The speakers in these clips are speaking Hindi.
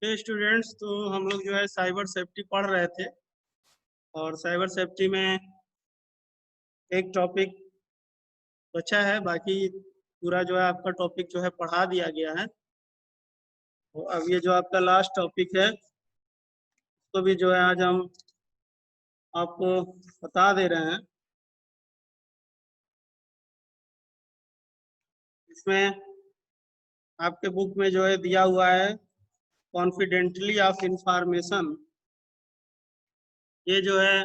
स्टूडेंट्स, तो हम लोग जो है साइबर सेफ्टी पढ़ रहे थे और साइबर सेफ्टी में एक टॉपिक बचा है। बाकी पूरा जो है आपका टॉपिक जो है पढ़ा दिया गया है। तो अब ये जो आपका लास्ट टॉपिक है तो भी जो है आज हम आपको बता दे रहे हैं। इसमें आपके बुक में जो है दिया हुआ है कॉन्फिडेंटली ऑफ इंफॉर्मेशन। ये जो है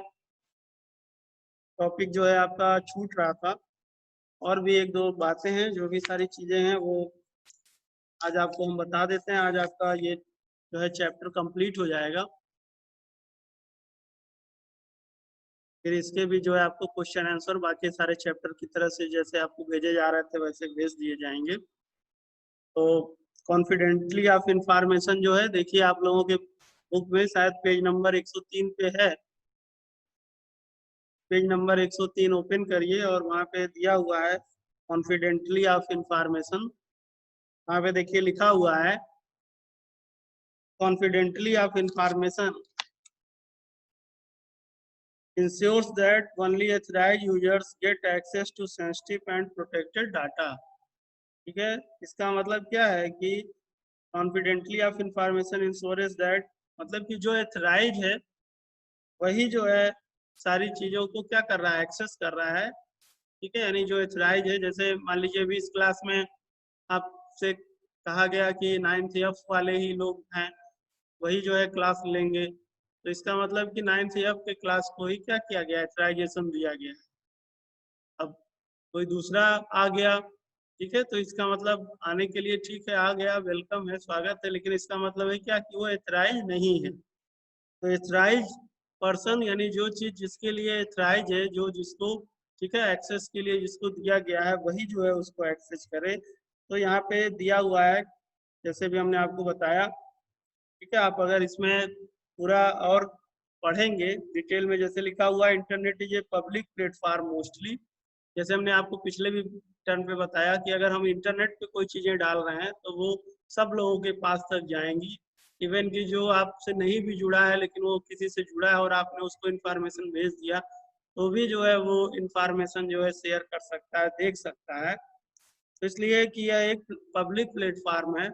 टॉपिक जो है आपका छूट रहा था। और भी एक दो बातें हैं, जो भी सारी चीजें हैं वो आज आपको हम बता देते हैं। आज आपका ये जो है चैप्टर कंप्लीट हो जाएगा। फिर इसके भी जो है आपको क्वेश्चन आंसर बाकी सारे चैप्टर की तरह से जैसे आपको भेजे जा रहे थे वैसे भेज दिए जाएंगे। तो कॉन्फिडेंटली ऑफ इंफॉर्मेशन जो है, देखिए आप लोगों के बुक में शायद पेज नंबर 103 पे है। पेज नंबर 103 ओपन करिए और वहाँ पे दिया हुआ है कॉन्फिडेंटली ऑफ इंफॉर्मेशन। वहाँ पे देखिए लिखा हुआ है confidently of information ensures that only authorized users get access to sensitive and protected data। ठीक है, इसका मतलब क्या है कि confidently of information insurance that, मतलब कि जो एथराइज है वही जो है सारी चीजों को क्या कर रहा है, एक्सेस कर रहा है। ठीक है, यानी जो एथराइज है, जैसे मान लीजिए अभी इस क्लास में आपसे कहा गया कि 9th F वाले ही लोग हैं, वही जो है क्लास लेंगे। तो इसका मतलब कि 9th F के क्लास को ही क्या किया गया, एथराइजेशन दिया गया है। अब कोई दूसरा आ गया, ठीक है, तो इसका मतलब आने के लिए ठीक है, आ गया, वेलकम है, स्वागत है, लेकिन इसका मतलब है क्या कि वो एथराइज नहीं है। तो एथराइज पर्सन यानी जो चीज जिसके लिए एथराइज है, जो जिसको ठीक है एक्सेस के लिए जिसको दिया गया है, वही जो है उसको एक्सेस करे। तो यहाँ पे दिया हुआ है जैसे भी हमने आपको बताया। ठीक है, आप अगर इसमें पूरा और पढ़ेंगे डिटेल में, जैसे लिखा हुआ है internet is a public platform mostly. जैसे हमने आपको पिछले भी टर्न पे बताया कि अगर हम इंटरनेट पे कोई चीजें डाल रहे हैं तो वो सब लोगों के पास तक जाएंगी। इवन कि जो आपसे नहीं भी जुड़ा है लेकिन वो किसी से जुड़ा है और आपने उसको इन्फॉर्मेशन भेज दिया, तो भी जो है वो इन्फॉर्मेशन जो है शेयर कर सकता है, देख सकता है। तो इसलिए कि यह एक पब्लिक प्लेटफॉर्म है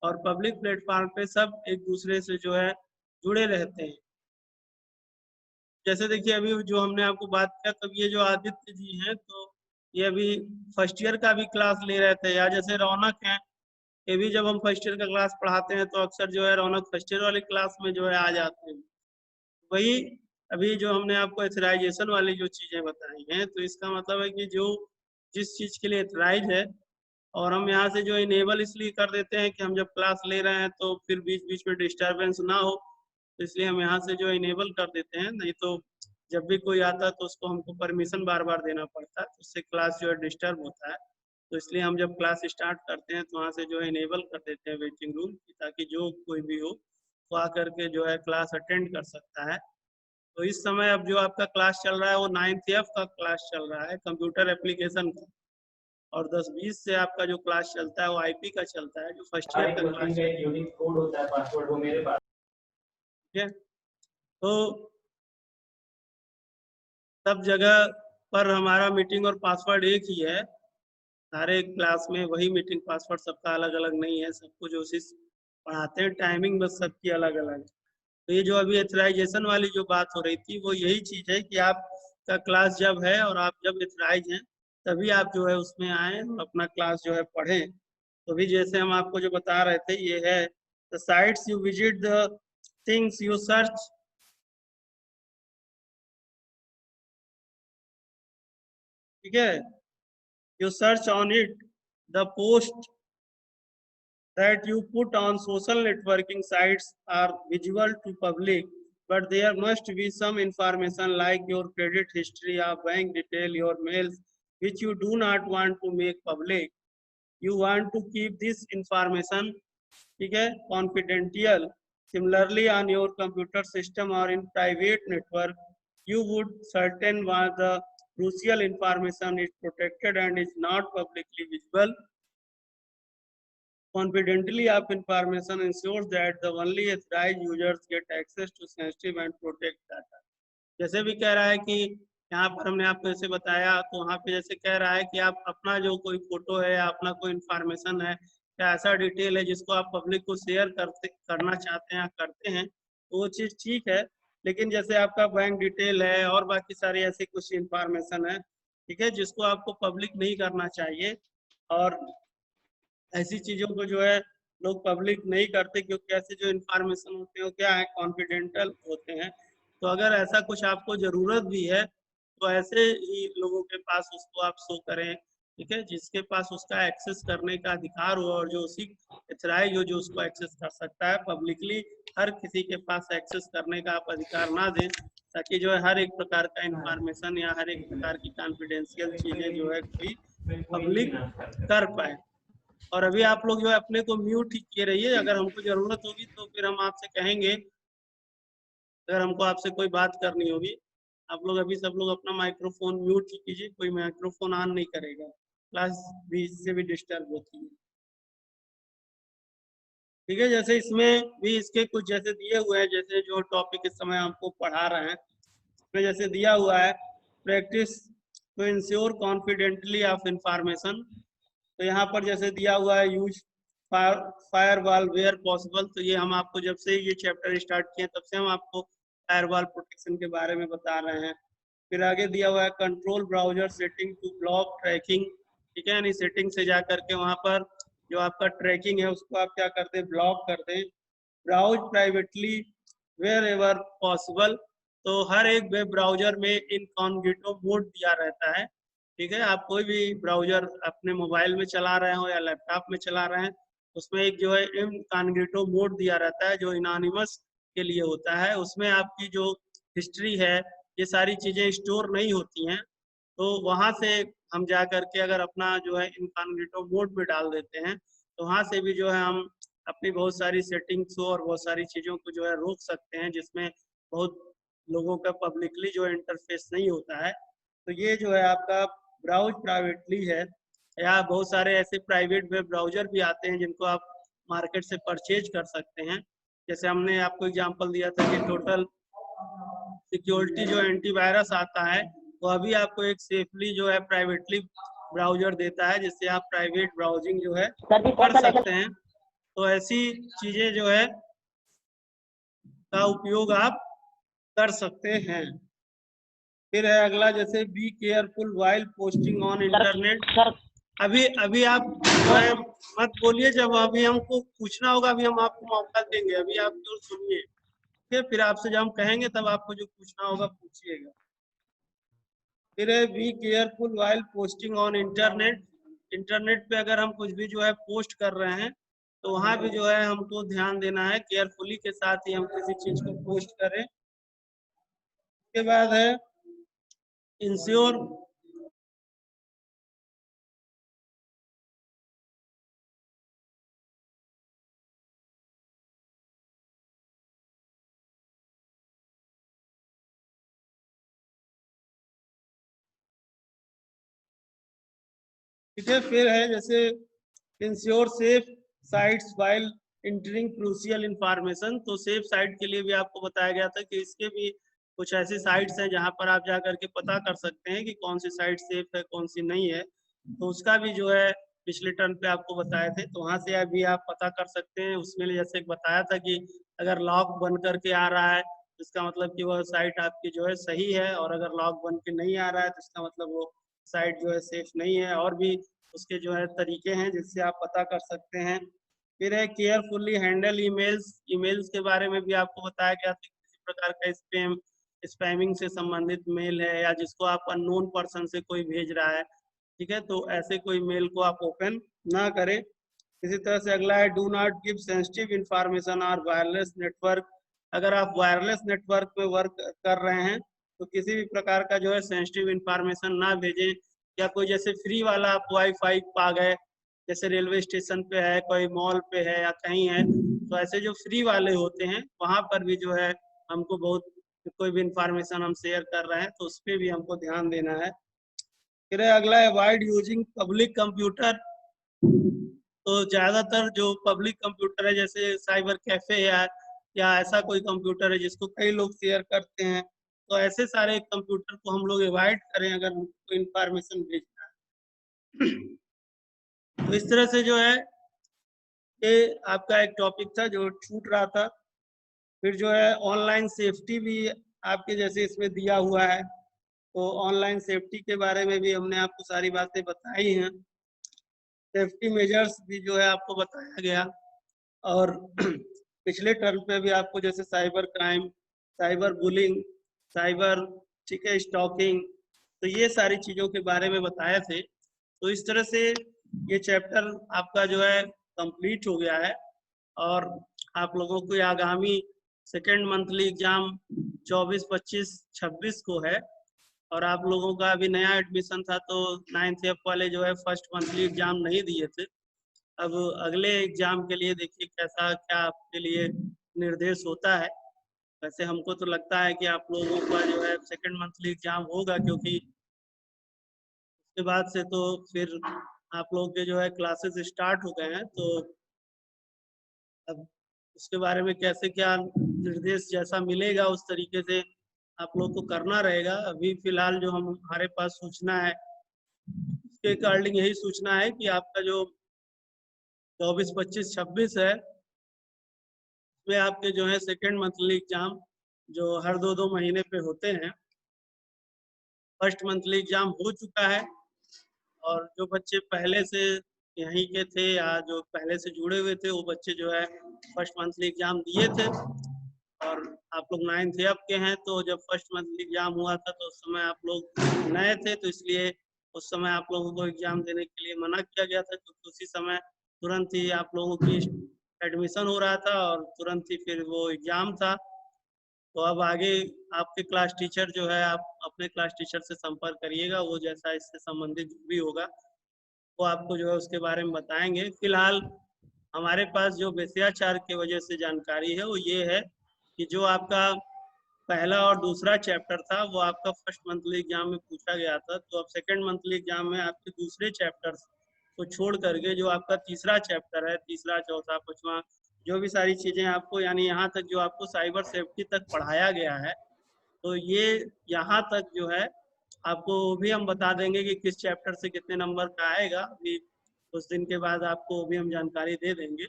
और पब्लिक प्लेटफॉर्म पे सब एक दूसरे से जो है जुड़े रहते हैं। जैसे देखिए अभी जो हमने आपको बात किया, तब ये जो आदित्य जी हैं, तो ये अभी फर्स्ट ईयर का भी क्लास ले रहे थे। या जैसे रौनक है, ये भी जब हम फर्स्ट ईयर का क्लास पढ़ाते हैं तो अक्सर जो है रौनक फर्स्ट ईयर वाली क्लास में जो है आ जाते हैं। वही अभी जो हमने आपको एथराइजेशन वाली जो चीजें बताई हैं, तो इसका मतलब है कि जो जिस चीज के लिए एथराइज है, और हम यहाँ से जो इनेबल इसलिए कर देते हैं कि हम जब क्लास ले रहे हैं तो फिर बीच बीच में डिस्टरबेंस ना हो, तो इसलिए हम यहाँ से जो इनेबल कर देते हैं। नहीं तो जब भी कोई आता है तो उसको हमको परमिशन बार बार देना पड़ता है, तो उससे क्लास जो है डिस्टर्ब होता है। तो इसलिए हम जब क्लास स्टार्ट करते हैं तो वहाँ से जो है इनेबल कर देते हैं वेटिंग रूम, ताकि जो कोई भी हो वो आकर के जो है क्लास अटेंड कर सकता है। तो इस समय अब जो आपका क्लास चल रहा है वो 9th F का क्लास चल रहा है, कंप्यूटर एप्लीकेशन का। और 10-20 से आपका जो क्लास चलता है वो आईपी का चलता है, जो फर्स्ट ईयर हमारी का क्लास कोचिंग में चलता एक यूनिक कोड होता है पासवर्ड, वो मेरे पास है। तो सब जगह पर हमारा मीटिंग और पासवर्ड एक ही है। सारे क्लास में वही मीटिंग पासवर्ड, सबका अलग अलग नहीं है। सबको जो चीज पढ़ाते हैं टाइमिंग बस सबकी अलग अलग है। तो ये जो अभी एथराइजेशन वाली जो बात हो रही थी वो यही चीज है कि आपका क्लास जब है और आप जब एथराइज हैं तभी आप जो है उसमें आए और अपना क्लास जो है पढ़ें। तो भी जैसे हम आपको जो बता रहे थे ये है the sites you visit, the things you search. ठीक है, you search on it, the post that you put on social networking sites are visible to public, but there must be some information like your credit history or bank detail, your mails, which you do not want to make public. You want to keep this information, ठीक है, confidential. Similarly, on your computer system or in private network, you would certain what the crucial information is protected and is not publicly visible. confidently of information ensures that the only authorized users get access to sensitive and protect data। जैसे भी कह रहा है कि यहाँ पर हमने आपको जैसे बताया, तो वहाँ पे जैसे कह रहा है कि आप अपना जो कोई फोटो है या अपना कोई इंफॉर्मेशन है या ऐसा डिटेल है जिसको आप पब्लिक को शेयर करना चाहते हैं या करते हैं, तो वो चीज़ ठीक है। लेकिन जैसे आपका बैंक डिटेल है और बाकी सारी ऐसी कुछ इंफॉर्मेशन है, ठीक है, जिसको आपको पब्लिक नहीं करना चाहिए। और ऐसी चीजों को जो है लोग पब्लिक नहीं करते, क्योंकि ऐसे जो इंफॉर्मेशन होते हैं वो क्या है, कॉन्फिडेंशियल होते हैं। तो अगर ऐसा कुछ आपको जरूरत भी है तो ऐसे ही लोगों के पास उसको आप शो करें, ठीक है, जिसके पास उसका एक्सेस करने का अधिकार हो और जो उसी एथराइज हो जो उसको एक्सेस कर सकता है। पब्लिकली हर किसी के पास एक्सेस करने का आप अधिकार ना दें, ताकि जो है हर एक प्रकार का इंफॉर्मेशन या हर एक प्रकार की कॉन्फिडेंशियल चीजें जो है कोई पब्लिक कर पाए। और अभी आप लोग जो है अपने को म्यूट किए रहिए, अगर हमको जरूरत होगी तो फिर हम आपसे कहेंगे। अगर हमको आपसे कोई बात करनी होगी, आप लोग अभी सब लोग अपना माइक्रोफोन म्यूट कीजिए, कोई माइक्रोफोन ऑन नहीं करेगा, क्लास भी इससे भी डिस्टर्ब होती है। ठीक है, जैसे इसमें भी इसके कुछ जैसे दिए हुए हैं, जैसे जो टॉपिक इस समय हमको पढ़ा रहे हैं इसमें जैसे दिया हुआ है practice to ensure confidently of information. तो यहाँ पर जैसे दिया हुआ है यूज फायरवॉल वेयर पॉसिबल। तो ये हम आपको जब से ये चैप्टर स्टार्ट किए तब से हम आपको फायरवॉल प्रोटेक्शन के बारे में बता रहे हैं। फिर आगे दिया हुआ है control browser setting to block tracking. ठीक है, यानी सेटिंग से जा करके वहाँ पर जो आपका ट्रैकिंग है उसको आप क्या कर दें, ब्लॉक कर दें। Browse privately wherever possible. तो हर एक वेब ब्राउजर में इनकॉग्निटो मोड दिया रहता है। ठीक है, आप कोई भी ब्राउजर अपने मोबाइल में चला रहे हो या लैपटॉप में चला रहे हैं, उसमें एक जो है इनकॉग्निटो मोड दिया रहता है जो इनोनिमस के लिए होता है। उसमें आपकी जो हिस्ट्री है ये सारी चीजें स्टोर नहीं होती हैं। तो वहां से हम जा करके अगर अपना जो है इनकॉग्निटो मोड में डाल देते हैं, तो वहां से भी जो है हम अपनी बहुत सारी सेटिंग्स और बहुत सारी चीजों को जो है रोक सकते हैं, जिसमें बहुत लोगों का पब्लिकली जो इंटरफेस नहीं होता है। तो ये जो है आपका ब्राउज प्राइवेटली है, या बहुत सारे ऐसे प्राइवेट वेब ब्राउजर भी आते हैं जिनको आप मार्केट से परचेज कर सकते हैं। जैसे हमने आपको एग्जांपल दिया था कि टोटल सिक्योरिटी जो एंटीवायरस आता है वो अभी आपको एक सेफली जो है प्राइवेटली ब्राउजर देता है, जिससे आप प्राइवेट ब्राउजिंग जो है कर सकते हैं। तो ऐसी चीजें जो है का उपयोग आप कर सकते हैं। फिर है अगला जैसे be careful while posting on internet. अभी अभी आप जो है मत बोलिए, जब अभी हमको पूछना होगा अभी हम आपको मौका देंगे, अभी आप जो सुनिए, ठीक है, फिर आपसे जब हम कहेंगे तब आपको जो पूछना होगा पूछिएगा। फिर है be careful while posting on internet. Internet पे अगर हम कुछ भी जो है पोस्ट कर रहे हैं तो वहां भी जो है हमको ध्यान देना है, केयरफुली के साथ ही हम किसी चीज को पोस्ट करें। उसके बाद है इंश्योर ठीक है। फिर है जैसे ensure safe sites while entering crucial information. तो सेफ साइट के लिए भी आपको बताया गया था कि इसके भी कुछ ऐसी साइट्स हैं जहां पर आप जा करके पता कर सकते हैं कि कौन सी साइट सेफ है कौन सी नहीं है। तो उसका भी जो है पिछले टर्न पे आपको बताए थे, तो वहां से अभी आप पता कर सकते हैं। उसमें जैसे बताया था कि अगर लॉक बन करके आ रहा है तो इसका मतलब कि वह साइट आपकी जो है सही है, और अगर लॉक बन के नहीं आ रहा है तो इसका मतलब वो साइट जो है सेफ नहीं है। और भी उसके जो है तरीके हैं जिससे आप पता कर सकते हैं। फिर है केयरफुली हैंडल ईमेल्स। ईमेल्स के बारे में भी आपको बताया गया था कि किसी प्रकार का स्पैमिंग से संबंधित मेल है या जिसको आप अननोन पर्सन से कोई भेज रहा है, ठीक है, तो ऐसे कोई मेल को आप ओपन ना करें। इसी तरह से अगला है do not give sensitive information और वायरलेस नेटवर्क। अगर आप वायरलेस नेटवर्क पे वर्क कर रहे हैं तो किसी भी प्रकार का जो है सेंसिटिव इंफॉर्मेशन ना भेजें। या कोई जैसे फ्री वाला आप वाईफाई पा गए, जैसे रेलवे स्टेशन पे है, कोई मॉल पे है या कहीं है, तो ऐसे जो फ्री वाले होते हैं वहां पर भी जो है हमको बहुत कोई भी इंफॉर्मेशन हम शेयर कर रहे हैं तो उस पर भी हमको ध्यान देना है। फिर अगला है अवॉइड यूजिंग पब्लिक कंप्यूटर तो ज्यादातर जो पब्लिक कंप्यूटर है जैसे साइबर कैफे है या ऐसा कोई कंप्यूटर है जिसको कई लोग शेयर करते हैं, तो ऐसे सारे कंप्यूटर को हम लोग अवॉइड करें अगर हमको इंफॉर्मेशन भेजना है। तो इस तरह से जो है ये आपका एक टॉपिक था जो छूट रहा था। फिर जो है ऑनलाइन सेफ्टी भी आपके जैसे इसमें दिया हुआ है, तो ऑनलाइन सेफ्टी के बारे में भी हमने आपको सारी बातें बताई हैं। सेफ्टी मेजर्स भी जो है आपको बताया गया। और पिछले टर्म पे भी आपको जैसे cyber crime, cyber bullying, cyber, ठीक है, स्टॉकिंग, तो ये सारी चीज़ों के बारे में बताए थे। तो इस तरह से ये चैप्टर आपका जो है कंप्लीट हो गया है और आप लोगों को आगामी सेकेंड मंथली एग्जाम 24, 25, 26 को है। और आप लोगों का अभी नया एडमिशन था तो 9th F वाले जो है फर्स्ट मंथली एग्जाम नहीं दिए थे। अब अगले एग्जाम के लिए देखिए कैसा क्या आपके लिए निर्देश होता है। वैसे हमको तो लगता है कि आप लोगों का जो है सेकेंड मंथली एग्जाम होगा, क्योंकि उसके बाद से तो फिर आप लोग के जो है क्लासेस स्टार्ट हो गए हैं। तो अब उसके बारे में कैसे क्या निर्देश जैसा मिलेगा उस तरीके से आप लोग को करना रहेगा। अभी फिलहाल जो हमारे पास सूचना है उसके अकॉर्डिंग यही सूचना है कि आपका जो 24, 25, 26 है उसमें आपके जो है सेकेंड मंथली एग्जाम जो हर 2-2 महीने पे होते हैं। फर्स्ट मंथली एग्जाम हो चुका है और जो बच्चे पहले से यहीं के थे या जो पहले से जुड़े हुए थे वो बच्चे जो है फर्स्ट मंथली एग्जाम दिए थे। और आप लोग 9th F के हैं, तो जब फर्स्ट मंथली एग्जाम हुआ था तो उस समय आप लोग नए थे, तो इसलिए उस समय आप लोगों को एग्जाम देने के लिए मना किया गया था, क्योंकि उसी समय तुरंत ही आप लोगों की एडमिशन हो रहा था और तुरंत ही फिर वो एग्जाम था। तो अब आगे आपके क्लास टीचर जो है आप अपने क्लास टीचर से संपर्क करिएगा, वो जैसा इससे संबंधित जो भी होगा वो आपको जो है उसके बारे में बताएंगे। फिलहाल हमारे पास जो विषयाचार की वजह से जानकारी है वो ये है कि जो आपका पहला और दूसरा चैप्टर था वो आपका फर्स्ट मंथली एग्जाम में पूछा गया था, तो अब सेकेंड मंथली एग्जाम में आपके दूसरे चैप्टर को छोड़ करके जो आपका तीसरा चैप्टर है, तीसरा, चौथा, पांचवा, जो भी सारी चीजें आपको यानी यहाँ तक जो आपको साइबर सेफ्टी तक पढ़ाया गया है, तो ये यहाँ तक जो है आपको भी हम बता देंगे कि किस चैप्टर से कितने नंबर का आएगा। अभी कुछ दिन के बाद आपको भी हम जानकारी दे देंगे।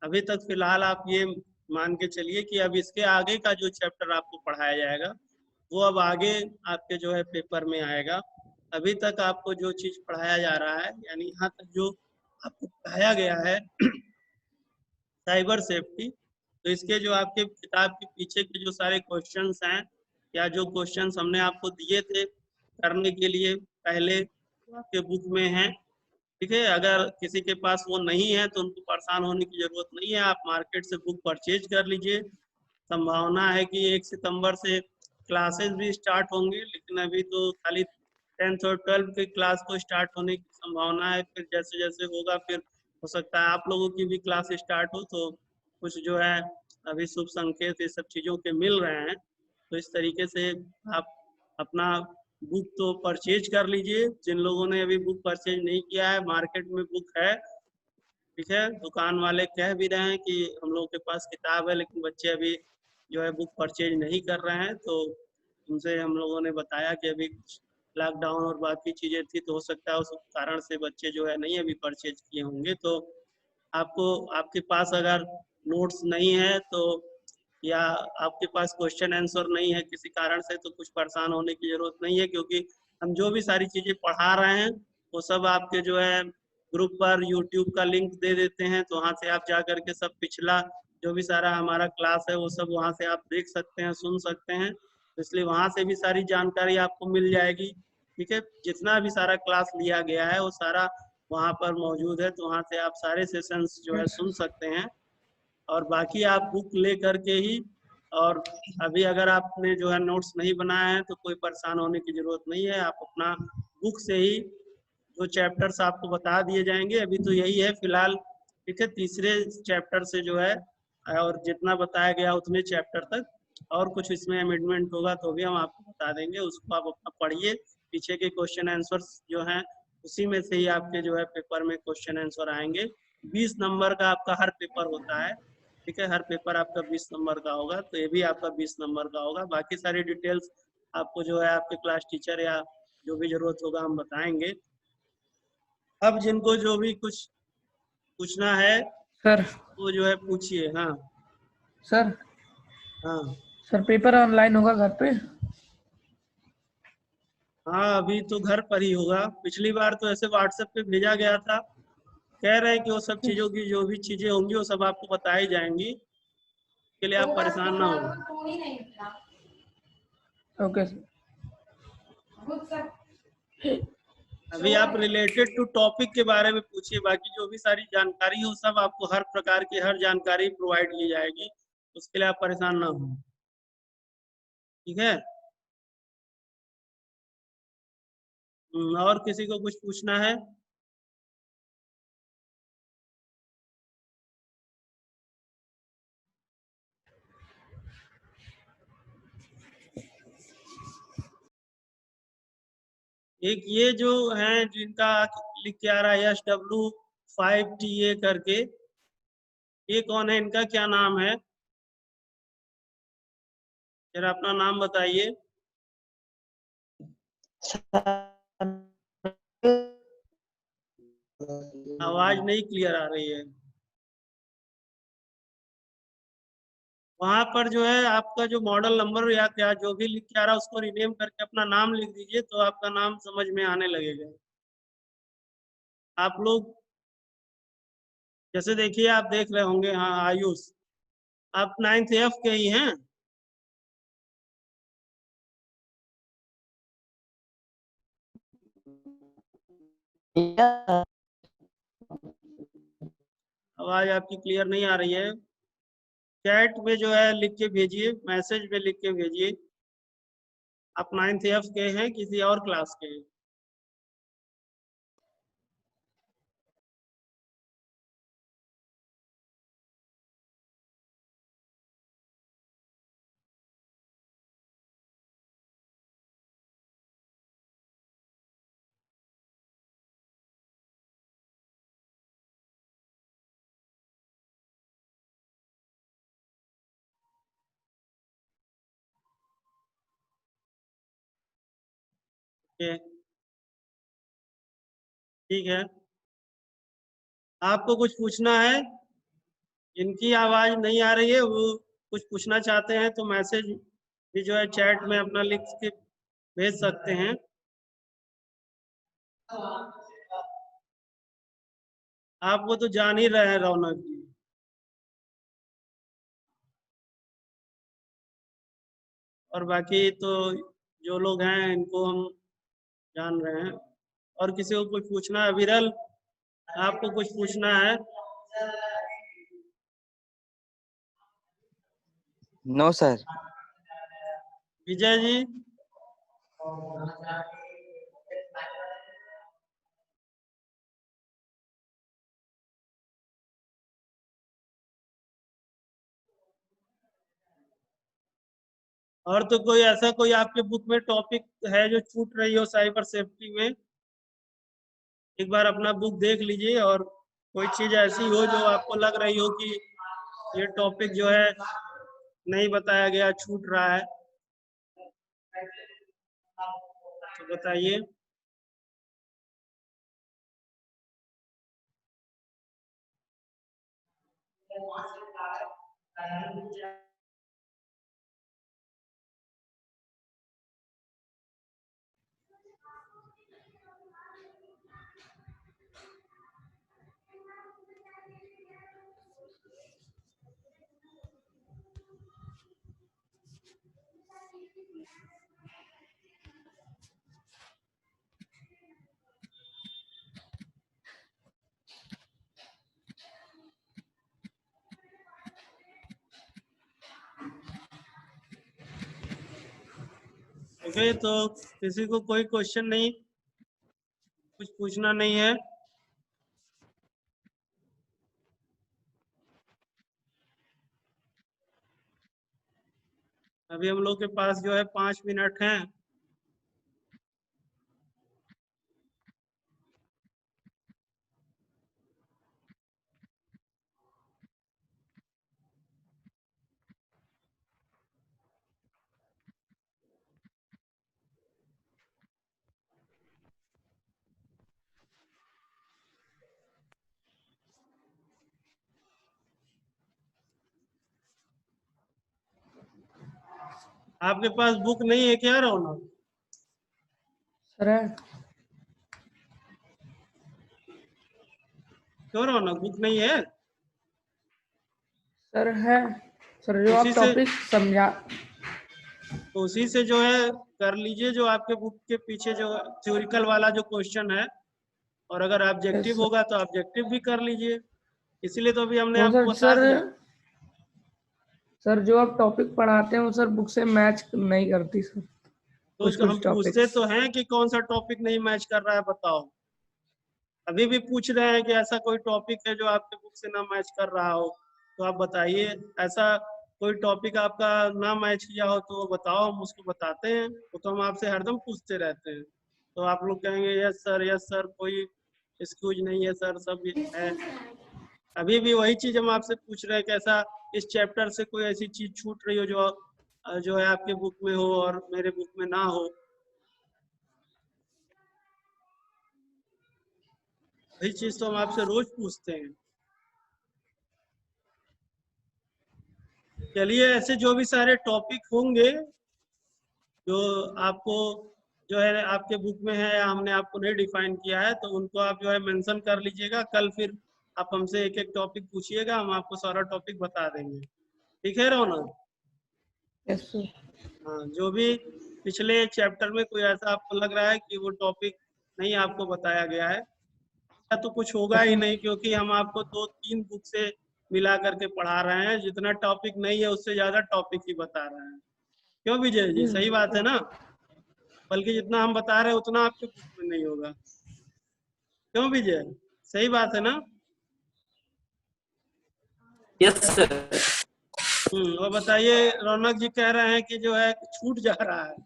अभी तक फिलहाल आप ये मान के चलिए कि अब इसके आगे का जो चैप्टर आपको पढ़ाया जाएगा वो अब आगे आपके जो है पेपर में आएगा। अभी तक आपको जो चीज पढ़ाया जा रहा है यानी यहाँ तक जो आपको पढ़ाया गया है साइबर सेफ्टी, तो इसके जो आपके किताब के पीछे के जो सारे क्वेश्चंस हैं या जो क्वेश्चंस हमने आपको दिए थे करने के लिए पहले, तो आपके बुक में हैं। ठीक है, अगर किसी के पास वो नहीं है तो उनको परेशान होने की जरूरत नहीं है, आप मार्केट से बुक परचेज कर लीजिए। संभावना है कि 1 सितंबर से क्लासेस भी स्टार्ट होंगे, लेकिन अभी तो खाली 10th और 12th की क्लास को स्टार्ट होने की संभावना है। फिर जैसे जैसे होगा फिर हो सकता है आप लोगों की भी क्लास स्टार्ट हो, तो कुछ जो है अभी शुभ संकेत ये सब चीज़ों के मिल रहे हैं। तो इस तरीके से आप अपना बुक तो परचेज कर लीजिए। जिन लोगों ने अभी बुक परचेज नहीं किया है, मार्केट में बुक है, ठीक है, दुकान वाले कह भी रहे हैं कि हम लोग के पास किताब है, लेकिन बच्चे अभी जो है बुक परचेज नहीं कर रहे हैं। तो उनसे हम लोगों ने बताया कि अभी लॉकडाउन और बाकी चीज़ें थी, तो हो सकता है उस कारण से बच्चे जो है नहीं अभी परचेज किए होंगे। तो आपको, आपके पास अगर नोट्स नहीं है तो या आपके पास क्वेश्चन आंसर नहीं है किसी कारण से, तो कुछ परेशान होने की जरूरत नहीं है, क्योंकि हम जो भी सारी चीज़ें पढ़ा रहे हैं वो सब आपके जो है ग्रुप पर यूट्यूब का लिंक दे देते हैं, तो वहाँ से आप जा करके सब पिछला जो भी सारा हमारा क्लास है वो सब वहाँ से आप देख सकते हैं, सुन सकते हैं। तो इसलिए वहाँ से भी सारी जानकारी आपको मिल जाएगी। ठीक है, जितना भी सारा क्लास लिया गया है वो सारा वहाँ पर मौजूद है, तो वहाँ से आप सारे सेशंस जो है सुन सकते हैं। और बाकी आप बुक ले करके ही, और अभी अगर आपने जो है नोट्स नहीं बनाए हैं तो कोई परेशान होने की जरूरत नहीं है, आप अपना बुक से ही जो चैप्टर्स आपको बता दिए जाएंगे। अभी तो यही है फिलहाल, ठीक है, तीसरे चैप्टर से जो है और जितना बताया गया उतने चैप्टर तक, और कुछ इसमें अमेंडमेंट होगा तो भी हम आपको बता देंगे, उसको आप अपना पढ़िए। पीछे के क्वेश्चन आंसर्स जो हैं उसी में से ही आपके जो है पेपर में क्वेश्चन आंसर आएंगे। 20 नंबर का आपका हर पेपर होता है, ठीक है, हर पेपर आपका 20 नंबर का होगा, तो ये भी आपका 20 नंबर का होगा। बाकी सारी डिटेल्स आपको जो है आपके क्लास टीचर या जो भी जरूरत होगा हम बताएंगे। अब जिनको जो भी कुछ पूछना है सर वो जो है पूछिए। हाँ सर हाँ सर पेपर ऑनलाइन होगा घर पे? हाँ, अभी तो घर पर ही होगा। पिछली बार तो ऐसे व्हाट्सएप पे भेजा गया था, कह रहे हैं कि वो सब चीजों की जो भी चीजें होंगी वो सब आपको बताई जाएंगी, के लिए आप परेशान ना हो। Okay sir. अभी आप रिलेटेड टू टॉपिक के बारे में पूछिए, बाकी जो भी सारी जानकारी हो सब आपको हर प्रकार की हर जानकारी प्रोवाइड की जाएगी, उसके लिए आप परेशान ना हो, ठीक है। और किसी को कुछ पूछना है? एक ये जो है जिनका लिख के आ रहा है SW5TA करके, ये कौन है, इनका क्या नाम है, जरा अपना नाम बताइए। आवाज नहीं क्लियर आ रही है। वहां पर जो है आपका जो मॉडल नंबर या क्या जो भी लिख के आ रहा है उसको रिनेम करके अपना नाम लिख दीजिए, तो आपका नाम समझ में आने लगेगा। आप लोग जैसे देखिए, आप देख रहे होंगे, हाँ आयुष, आप 9th F के ही हैं। आवाज आपकी क्लियर नहीं आ रही है। चैट में जो है लिख के भेजिए, मैसेज में लिख के भेजिए, आप 9th F के हैं किसी और क्लास के हैं। ठीक है, आपको कुछ पूछना है? जिनकी आवाज नहीं आ रही है वो कुछ पूछना चाहते हैं तो मैसेज भी जो है चैट में अपना लिख के भेज सकते हैं। आप वो तो जान ही रहे हैं रौनक जी। और बाकी तो जो लोग हैं इनको हम जान रहे हैं। और किसी को कुछ पूछना है? विरल, आपको कुछ पूछना है? No sir. विजय जी, और तो कोई ऐसा कोई आपके बुक में टॉपिक है जो छूट रही हो साइबर सेफ्टी में? एक बार अपना बुक देख लीजिए, और कोई चीज ऐसी हो जो आपको लग रही हो कि ये टॉपिक जो है नहीं बताया गया, छूट रहा है, तो बताइए। ओके, तो किसी को कोई क्वेश्चन नहीं, कुछ पूछना नहीं है? अभी हम लोग के पास जो है 5 मिनट हैं। आपके पास बुक नहीं है क्या रौनक? सर है। क्यों रौनक, बुक नहीं है? सर है। सर जो आप उसी से टॉपिक समझा। उसी से जो है कर लीजिए, जो आपके बुक के पीछे जो थ्योरिकल वाला जो क्वेश्चन है, और अगर ऑब्जेक्टिव सर होगा तो ऑब्जेक्टिव भी कर लीजिए। इसीलिए तो अभी हमने तो आपको सर बता दिया। सर जो आप टॉपिक पढ़ाते हैं वो सर बुक से मैच नहीं करती सर। कुछ तो हम कुछ पूछते टॉपिक्स। तो हैं कि कौन सा टॉपिक नहीं मैच कर रहा है, बताओ। अभी भी पूछ रहे हैं कि ऐसा कोई टॉपिक है जो आपके बुक से ना मैच कर रहा हो, तो आप बताइए। ऐसा कोई टॉपिक आपका ना मैच किया हो तो वो बताओ, हम उसको बताते हैं। वो तो हम आपसे हरदम पूछते रहते हैं। तो आप लोग कहेंगे यस सर, कोई एक्सक्यूज नहीं है सर, सब है। अभी भी वही चीज हम आपसे पूछ रहे हैं कि ऐसा इस चैप्टर से कोई ऐसी चीज छूट रही हो जो है आपके बुक में हो और मेरे बुक में ना हो। वही चीज तो हम आपसे रोज पूछते हैं। चलिए, ऐसे जो भी सारे टॉपिक होंगे जो आपको जो है आपके बुक में है या हमने आपको नहीं डिफाइन किया है, तो उनको आप जो है मेंशन कर लीजिएगा। कल फिर आप हमसे एक एक टॉपिक पूछिएगा, हम आपको सारा टॉपिक बता देंगे। ठीक है रौनक? Yes sir. हाँ, जो भी पिछले चैप्टर में कोई ऐसा आपको लग रहा है कि वो टॉपिक नहीं आपको बताया गया है, ऐसा तो कुछ होगा यस ही सर। नहीं, क्योंकि हम आपको 2-3 बुक से मिला करके पढ़ा रहे हैं। जितना टॉपिक नहीं है उससे ज्यादा टॉपिक ही बता रहे हैं। क्यों विजय जी, सही बात है ना? बल्कि जितना हम बता रहे हैं उतना आपके बुक में नहीं होगा। क्यों विजय, सही बात है ना? Yes sir. और बताइए, रौनक जी कह रहे हैं कि जो है छूट जा रहा है।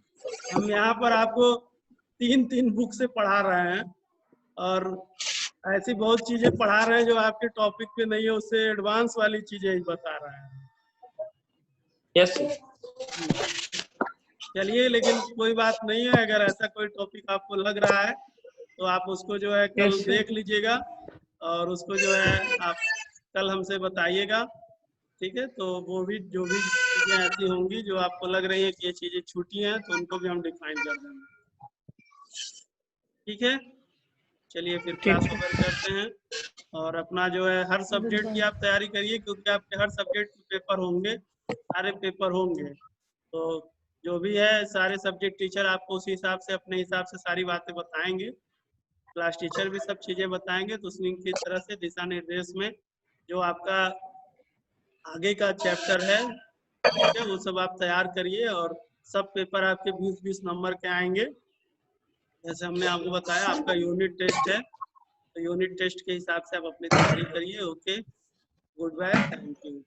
हम यहाँ पर आपको 3-3 बुक से पढ़ा रहे हैं, और ऐसी बहुत चीजें पढ़ा रहे हैं जो आपके टॉपिक पे नहीं है, उससे एडवांस वाली चीजें ही बता रहे हैं। Yes sir. चलिए, लेकिन कोई बात नहीं है। अगर ऐसा कोई टॉपिक आपको लग रहा है तो आप उसको जो है कल यस सर। देख लीजिएगा, और उसको जो है आप कल हमसे बताइएगा। ठीक है? तो वो भी जो भी चीजें ऐसी होंगी जो आपको लग रही है कि ये चीजें छूटी हैं, तो उनको भी हम डिफाइन कर देंगे। ठीक है? चलिए फिर ठीक क्लास को है। बंद करते हैं। और अपना जो है हर गुड सब्जेक्ट की बाय। आप तैयारी करिए, क्योंकि आपके हर सब्जेक्ट के पेपर होंगे, सारे पेपर होंगे। तो जो भी है सारे सब्जेक्ट टीचर आपको उसी हिसाब से अपने हिसाब से सारी बातें बताएंगे। क्लास टीचर भी सब चीजें बताएंगे, तो उसी की तरह से दिशा निर्देश में जो आपका आगे का चैप्टर है, ठीक है, वो सब आप तैयार करिए। और सब पेपर आपके 20-20 नंबर के आएंगे। जैसे हमने आपको बताया, आपका यूनिट टेस्ट है, तो यूनिट टेस्ट के हिसाब से आप अपनी तैयारी करिए। Okay, good bye, thank you.